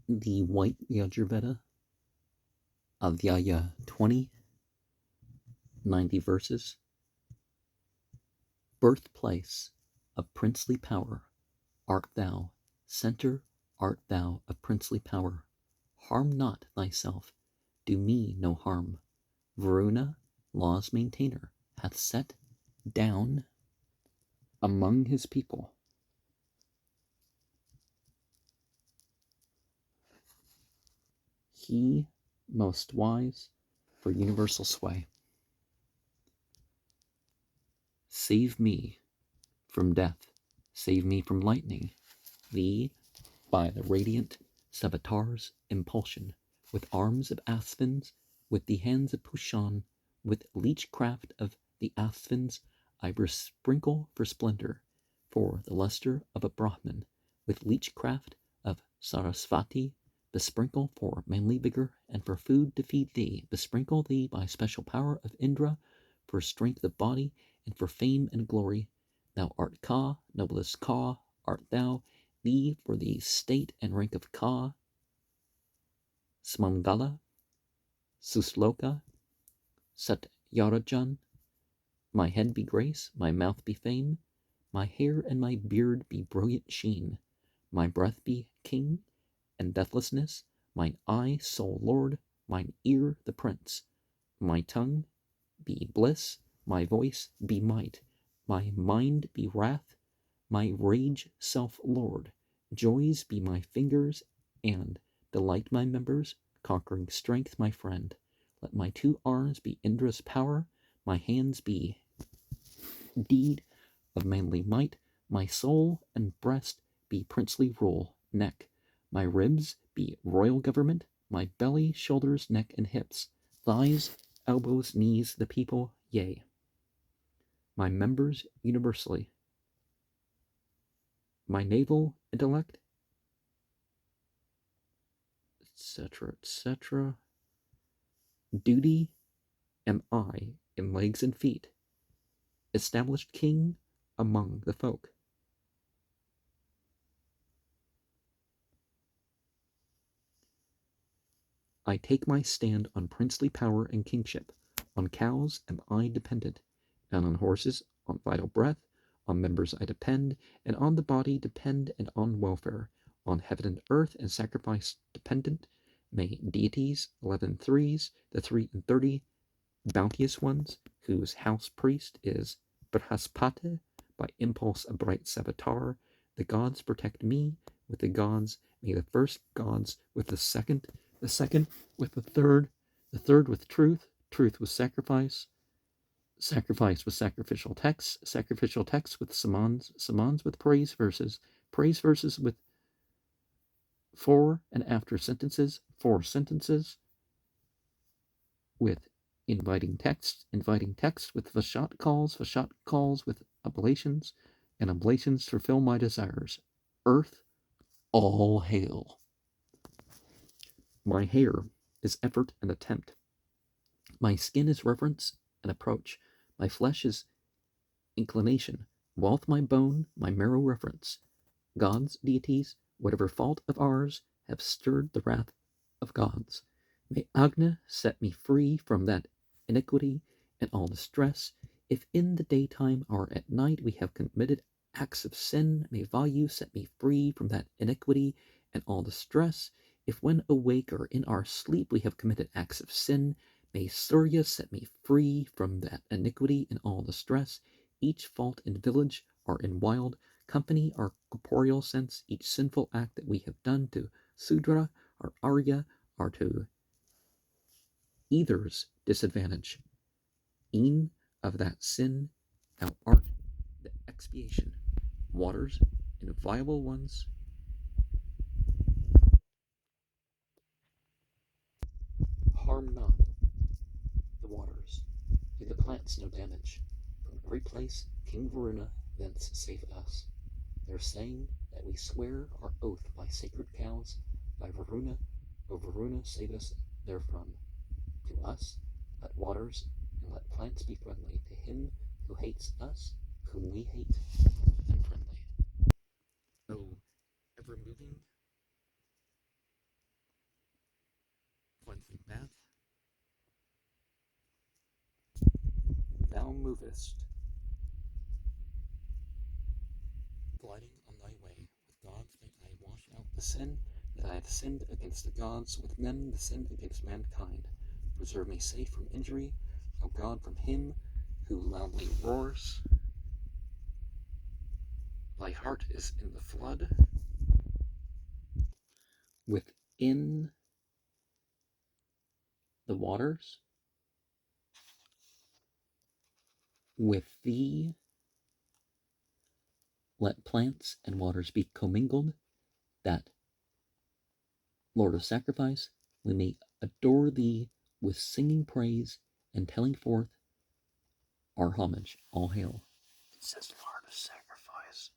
The White Yajurveda, Adhyaya 20, 90 verses. Birthplace of princely power art thou, center art thou of princely power. Harm not thyself, do me no harm. Varuna, law's maintainer, hath set down among his people he most wise for universal sway. Save me from death, save me from lightning, thee by the radiant Savitar's impulsion, with arms of Asphins, with the hands of Pushan, with leechcraft of the Asphins, I besprinkle for splendor, for the luster of a Brahmin, with leechcraft of Sarasvati, besprinkle for manly vigor, and for food to feed thee, besprinkle thee by special power of Indra, for strength of body, and for fame and glory. Thou art Ka, noblest Ka, art thou, thee for the state and rank of Ka, Smangala, Susloka, Satyarajan. My head be grace, my mouth be fame, my hair and my beard be brilliant sheen, my breath be king and deathlessness, mine eye sole lord, mine ear the prince, my tongue be bliss, my voice be might, my mind be wrath, my rage self-lord, joys be my fingers, and delight my members, conquering strength my friend. Let my 2 arms be Indra's power, my hands be deed of manly might, my soul and breast be princely rule, neck, my ribs be royal government, my belly, shoulders, neck, and hips, thighs, elbows, knees, the people, yea, my members universally, my naval intellect, etc., etc. Duty am I in legs and feet, established king among the folk. I take my stand on princely power and kingship. On cows am I dependent, and on horses, on vital breath, on members I depend, and on the body depend, and on welfare, on heaven and earth and sacrifice dependent. May deities, 11 threes, the 3 and 30, bounteous ones, whose house priest is Brahaspati, by impulse a bright Savitar, the gods protect me with the gods, may the first gods with the second with the third with truth, truth with sacrifice, sacrifice with sacrificial texts, sacrificial texts with samans, samans with praise verses with 4 and after sentences, 4 sentences with inviting texts with vashat calls with oblations, and oblations fulfill my desires. Earth, all hail. My hair is effort and attempt. My skin is reverence and approach. My flesh is inclination. Wealth my bone, my marrow reverence. Gods, deities, whatever fault of ours, have stirred the wrath of gods. May Agna set me free from that iniquity and all distress. If in the daytime or at night we have committed acts of sin, may Vayu set me free from that iniquity and all distress. If when awake or in our sleep we have committed acts of sin, may Surya set me free from that iniquity and all distress. Each fault in village or in wild company or corporeal sense, each sinful act that we have done to Sudra or Arya or to either's disadvantage. E'en of that sin thou art the expiation. Waters, inviolable ones, harm not the waters, do the plants no damage. From every place King Varuna thence save us. They're saying that we swear our oath by sacred cows, by Varuna, O Varuna save us therefrom. To us, let waters and let plants be friendly, to him who hates us, whom we hate, unfriendly. O ever moving, from that, thou movest, gliding on thy way. With gods may I wash out the sin that I have sinned against the gods, with men the sin against mankind. Preserve me safe from injury, O God, from him who loudly roars. Thy heart is in the flood. Within the waters, with thee let plants and waters be commingled, that, Lord of sacrifice, we may adore thee with singing praise and telling forth our homage. All hail. It says Lord of sacrifice.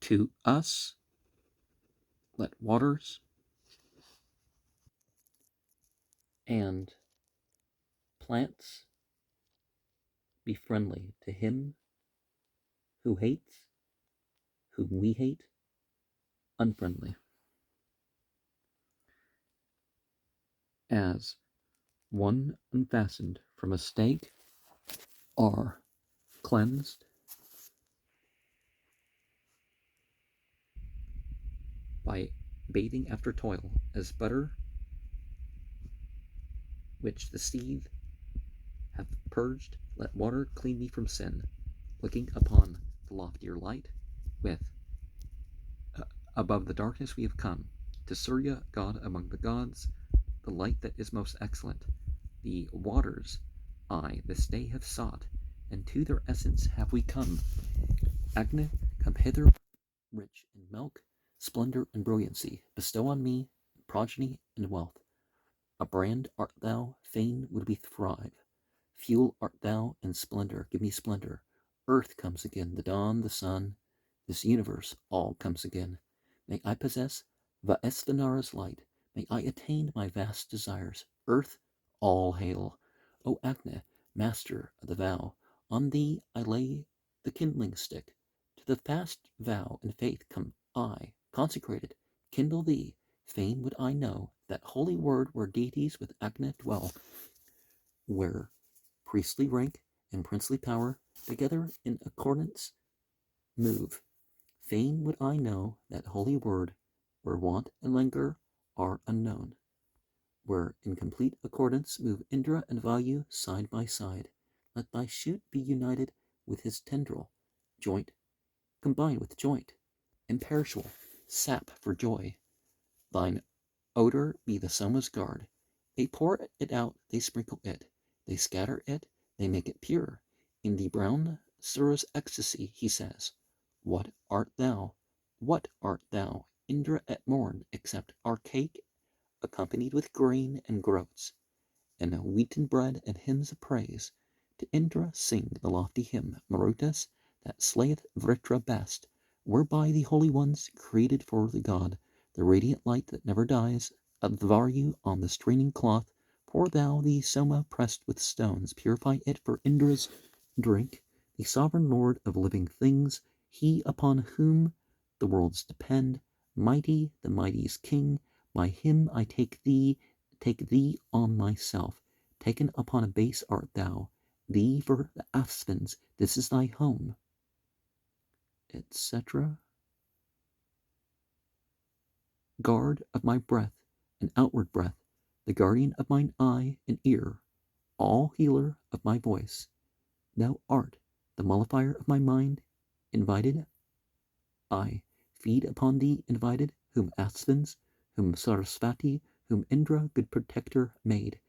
To us let waters and plants be friendly. To him who hates, whom we hate, unfriendly. As one unfastened from a stake are cleansed by bathing after toil, as butter which the seed hath purged, let water clean me from sin. Looking upon the loftier light, with above the darkness we have come, to Surya, God among the gods, the light that is most excellent. The waters I this day have sought, and to their essence have we come. Agni, come hither, rich in milk, splendor and brilliancy. Bestow on me progeny and wealth. A brand art thou, fain would we thrive. Fuel art thou, and splendor, give me splendor. Earth comes again, the dawn, the sun, this universe, all comes again. May I possess Vaesthanara's light, may I attain my vast desires. Earth, all hail. O Agni, master of the vow, on thee I lay the kindling stick. To the fast vow and faith come I, consecrated, kindle thee. Fain would I know that holy word where deities with Agni dwell, where priestly rank and princely power together in accordance move. Fain would I know that holy word, where want and languor are unknown, where in complete accordance move Indra and Vayu side by side. Let thy shoot be united with his tendril, joint combine with joint, imperishable, sap for joy. Thine odor be the soma's guard. They pour it out, they sprinkle it, they scatter it, they make it pure. In the brown Sura's ecstasy, he says, What art thou? What art thou, Indra at morn, except our cake, accompanied with grain and groats, and wheaten bread and hymns of praise? To Indra sing the lofty hymn, Marutas, that slayeth Vritra best, whereby the holy ones, created for the god, the radiant light that never dies, Adhyaya on the straining cloth, pour thou the soma pressed with stones, purify it for Indra's drink, the sovereign lord of living things, he upon whom the worlds depend, mighty, the mightiest king, by him I take thee on myself, taken upon a base art thou, thee for the aspens, this is thy home, etc. Guard of my breath and outward breath, the guardian of mine eye and ear, all healer of my voice, thou art the mollifier of my mind, invited, I feed upon thee invited, whom Aspens, whom Sarasvati, whom Indra, good protector, made,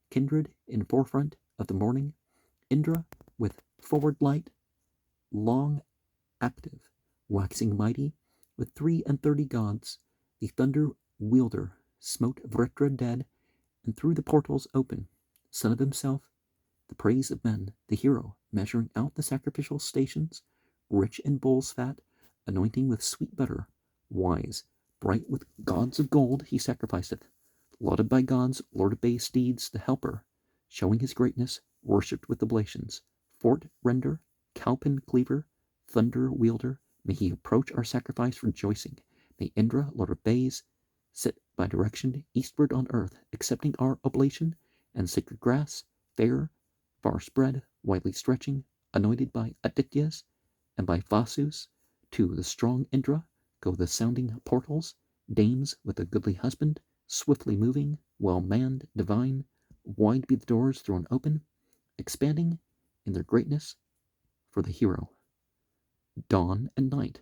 kindred in forefront of the morning, Indra with forward light, long active, waxing mighty, with 33 gods, the thunder wielder smote Vritra dead, and through the portals open, son of himself, the praise of men, the hero, measuring out the sacrificial stations, rich in bull's fat, anointing with sweet butter, wise, bright with gods of gold, he sacrificeth, lauded by gods, lord of bay steeds, the helper, showing his greatness, worshipped with oblations, fort render, cowpin cleaver, thunder wielder, May he approach our sacrifice rejoicing. May Indra, Lord of Bays, sit by direction eastward on earth, accepting our oblation, and sacred grass, fair, far spread, widely stretching, anointed by Adityas and by Vasus, to the strong Indra go the sounding portals, dames with a goodly husband, swiftly moving, well manned, divine, wide be the doors thrown open, expanding in their greatness for the hero. Dawn and night,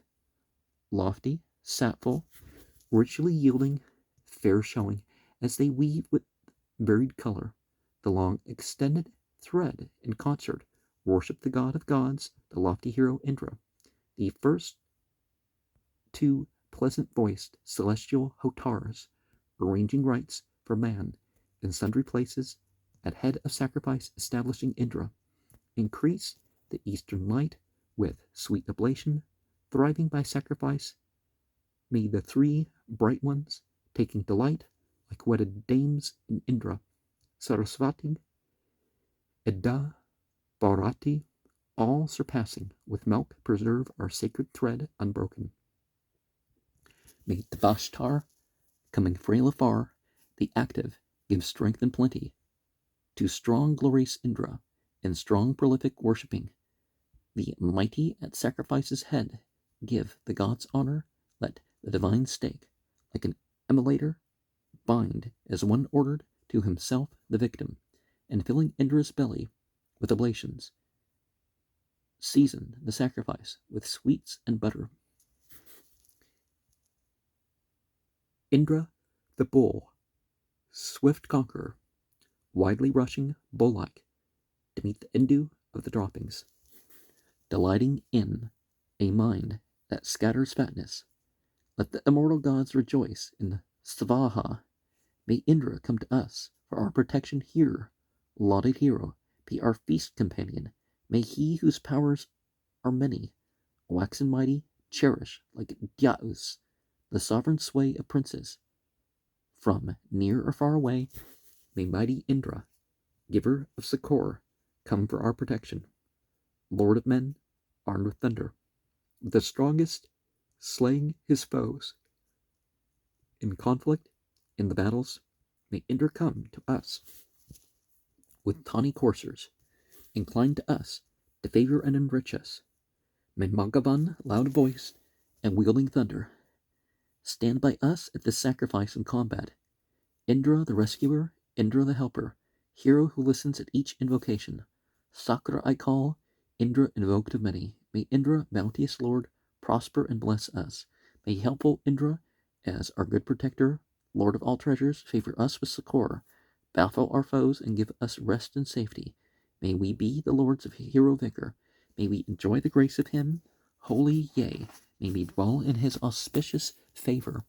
lofty, sapful, richly yielding, fair showing, as they weave with varied color, the long extended thread in concert, worship the god of gods, the lofty hero Indra, the first two pleasant-voiced celestial hotars, arranging rites for man in sundry places, at head of sacrifice establishing Indra, increase the eastern light with sweet oblation, thriving by sacrifice. May the three bright ones, taking delight, like wedded dames in Indra, Sarasvati, Ida, Bharati, all surpassing, with milk preserve our sacred thread unbroken. May Tvashtar, coming frail afar, the active, give strength and plenty. To strong glorious Indra, in strong prolific worshipping, the mighty at sacrifice's head, give the gods honor, let the divine stake, like an immolator, bind as one ordered to himself the victim, and filling Indra's belly with oblations, season the sacrifice with sweets and butter. Indra, the bull, swift conqueror, widely rushing, bull-like, to meet the Indu of the droppings, delighting in a mind that scatters fatness. Let the immortal gods rejoice in Svaha. May Indra come to us for our protection here. Lauded hero, be our feast companion. May he whose powers are many, waxen mighty, cherish like Dyaus the sovereign sway of princes. From near or far away, may mighty Indra, giver of succor, come for our protection. Lord of men, armed with thunder, the strongest, slaying his foes. In conflict, in the battles, may Indra come to us. With tawny coursers, inclined to us, to favor and enrich us. May Magavan, loud-voiced and wielding thunder, stand by us at this sacrifice and combat. Indra the rescuer, Indra the helper, hero who listens at each invocation. Sakra I call, Indra invoked of many. May Indra, bounteous Lord, prosper and bless us. May helpful Indra, as our good protector, Lord of all treasures, favor us with succor, baffle our foes, and give us rest and safety. May we be the lords of hero vigor. May we enjoy the grace of him, holy, yea, may we dwell in his auspicious favor.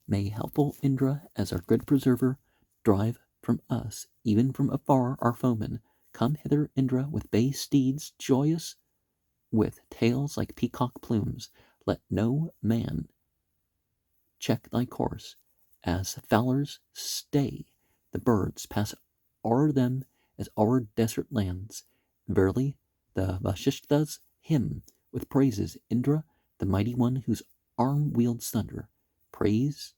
May helpful Indra, as our good preserver, drive from us, even from afar, our foemen. Come hither, Indra, with bay steeds, joyous, with tails like peacock plumes. Let no man check thy course, as fowlers stay the birds pass o'er them as o'er desert lands. Verily, the Vashishta's hymn with praises, Indra, the mighty one whose arm wields thunder. Praise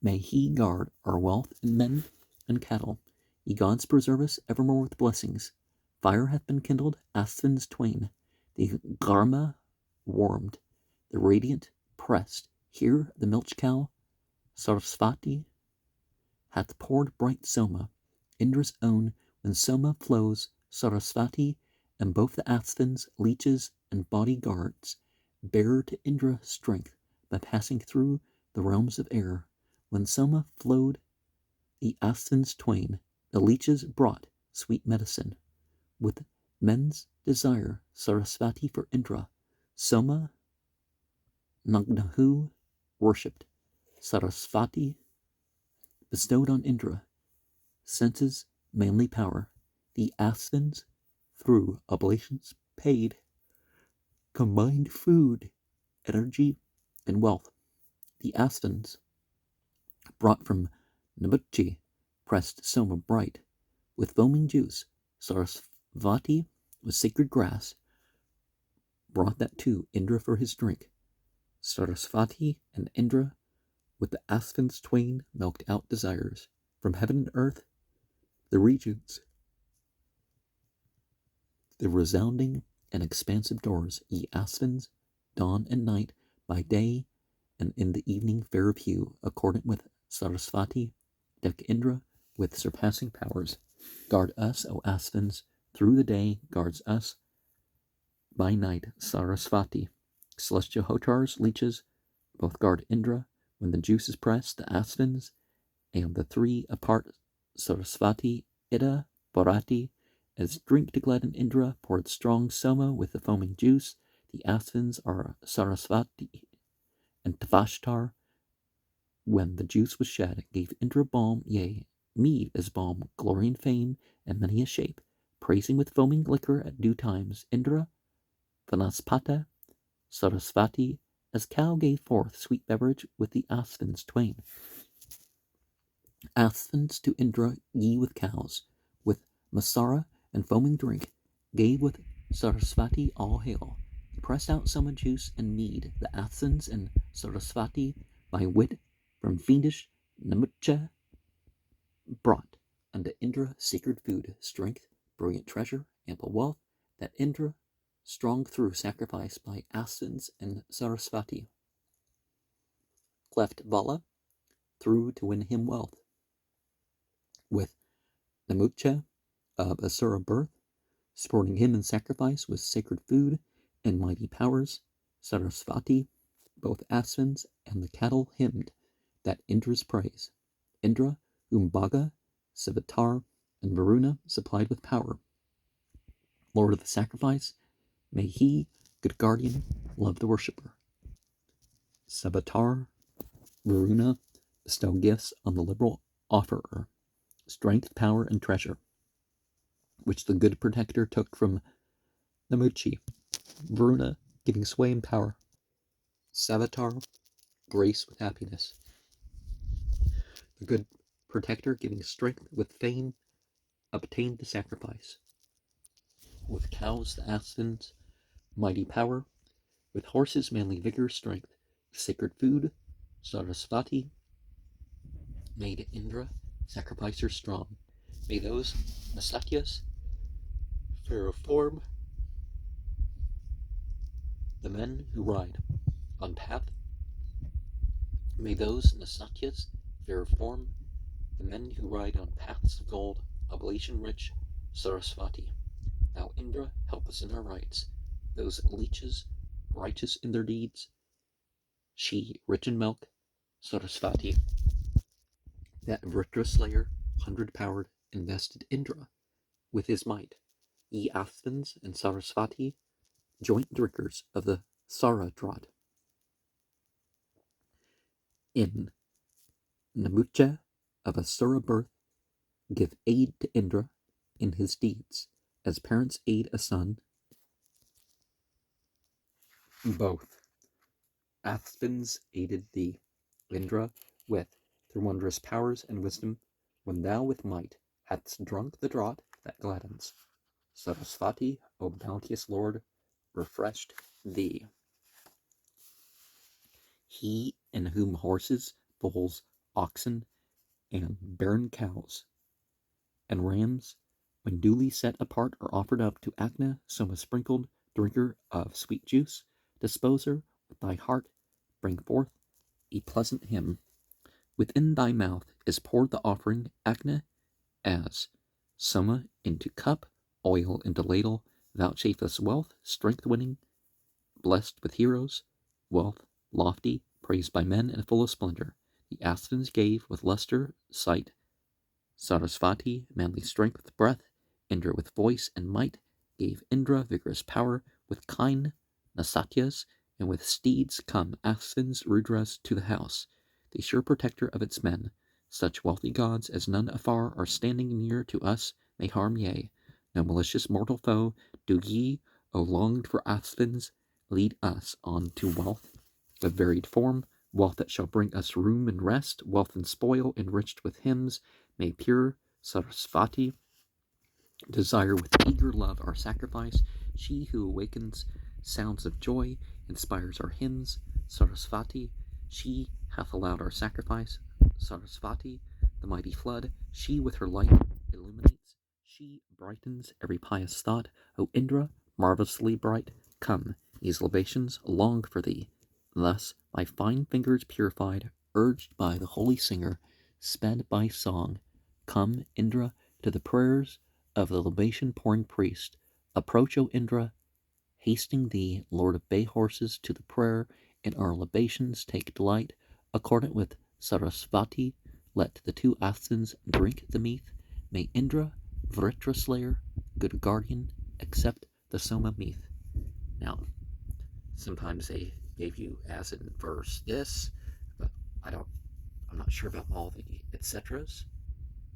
may he guard our wealth in men and cattle. Ye gods preserve us evermore with blessings. Fire hath been kindled, Asthins twain. The Garma warmed, the radiant pressed. Here the milch cow, Sarasvati, hath poured bright Soma, Indra's own. When Soma flows, Sarasvati and both the Asthins, leeches and bodyguards, bear to Indra strength by passing through the realms of air. When Soma flowed, the Asthins twain, the leeches brought sweet medicine. With men's desire, Sarasvati for Indra, Soma Nagnahu worshipped. Sarasvati bestowed on Indra senses manly power. The Asthins, through oblations paid, combined food, energy, and wealth. The Asthins brought from Nabucchi, pressed Soma bright, with foaming juice. Sarasvati was sacred grass, brought that to Indra for his drink. Sarasvati and Indra, with the asphins twain, milked out desires. From heaven and earth, the regions, the resounding and expansive doors, ye asphins, dawn and night, by day and in the evening fair of hue, accordant with Sarasvati, deck Indra with surpassing powers. Guard us, O asphins, through the day, guards us by night, Sarasvati. Celestial hotars, leeches, both guard Indra. When the juice is pressed, the asphins, and the three apart, Sarasvati, Ida, Bharati, as drink to gladden Indra, poured strong soma with the foaming juice. The asphins are Sarasvati and Tvashtar. When the juice was shed, gave Indra balm, yea, mead as balm, glory and fame, and many a shape, praising with foaming liquor at due times. Indra, Vanaspata, Sarasvati, as cow gave forth sweet beverage with the asphins twain. Asphins to Indra ye with cows, with Masara and foaming drink, gave with Sarasvati all hail. He pressed out soma juice and mead, the asphins and Sarasvati by wit from fiendish Namucha brought unto Indra sacred food, strength, brilliant treasure, ample wealth, that Indra strong through sacrifice by asphins and Sarasvati cleft Vala through to win him wealth. With Namucha of Asura birth, supporting him in sacrifice with sacred food and mighty powers, Sarasvati, both asphins and the cattle hymned that Indra's praise. Indra, whom Bhaga, Savitar, and Varuna supplied with power. Lord of the sacrifice, may he, good guardian, love the worshipper. Savitar, Varuna bestow gifts on the liberal offerer, strength, power, and treasure, which the good protector took from Namuchi. Varuna giving sway and power. Savitar, grace with happiness. The good protector giving strength with fame obtained the sacrifice. With cows the asphins, mighty power. With horses manly vigor, strength, sacred food. Sarasvati made Indra sacrificers strong. May those Nasatyas, fair of form, the men who ride on path. May those Nasatyas, fair of form, the men who ride on paths of gold, oblation rich, Sarasvati. Thou Indra, help us in our rights. Those leeches, righteous in their deeds, she, rich in milk, Sarasvati. That Vritra slayer, 100-powered, invested Indra with his might. Ye asphins and Sarasvati, joint drinkers of the Sara draught. In Namucha of Asura birth, give aid to Indra in his deeds, as parents aid a son. Both asphins aided thee, Indra, with through wondrous powers and wisdom, when thou with might hadst drunk the draught that gladdens. Sarasvati, O bounteous Lord, refreshed thee. He in whom horses, bulls, oxen, and barren cows, and rams, when duly set apart, are offered up to Agna, soma sprinkled, drinker of sweet juice, disposer with thy heart, bring forth a pleasant hymn. Within thy mouth is poured the offering, Agna, as soma into cup, oil into ladle, vouchsafe us wealth, strength winning, blessed with heroes, wealth lofty, praised by men and full of splendor. The asphins gave with luster, sight, Sarasvati, manly strength with breath, Indra with voice and might, gave Indra vigorous power, with kind Nasatyas, and with steeds come asphins Rudras to the house, the sure protector of its men. Such wealthy gods as none afar are standing near to us may harm, yea, no malicious mortal foe. Do ye, O longed for asphins, lead us on to wealth of varied form, wealth that shall bring us room and rest, wealth and spoil enriched with hymns. May pure Sarasvati desire with eager love our sacrifice, she who awakens sounds of joy, inspires our hymns. Sarasvati, she hath allowed our sacrifice. Sarasvati, the mighty flood, she with her light illuminates. She brightens every pious thought. O Indra, marvelously bright, come, these libations long for thee. Thus, my fine fingers purified, urged by the holy singer, sped by song, come, Indra, to the prayers of the libation-pouring priest. Approach, O Indra, hasting thee, Lord of bay horses, to the prayer. In our libations take delight. Accordant with Sarasvati, let the two Athens drink the meath. May Indra, Vritra slayer, good guardian, accept the Soma meath. Now, sometimes they gave you as in verse this, but I'm not sure about all the etceteras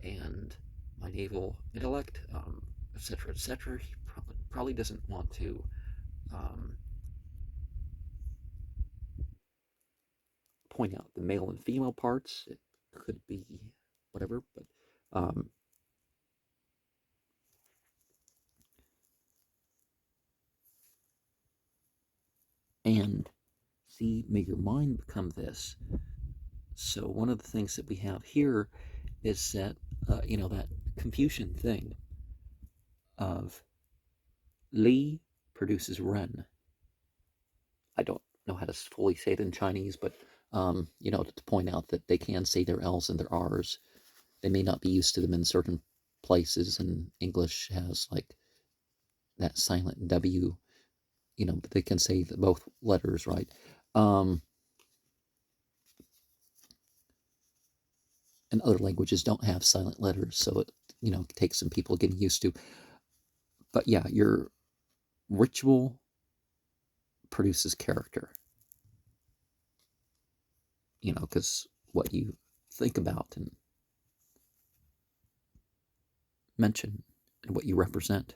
and my naval intellect, etc. He probably doesn't want to point out the male and female parts. It could be whatever, but and see, may your mind become this. So one of the things that we have here is that that Confucian thing of Li produces Ren. I don't know how to fully say it in Chinese, but to point out that they can say their L's and their R's. They may not be used to them in certain places, and English has like that silent W, but they can say both letters, right? And other languages don't have silent letters, so it takes some people getting used to. But yeah, your ritual produces character, because what you think about and mention and what you represent.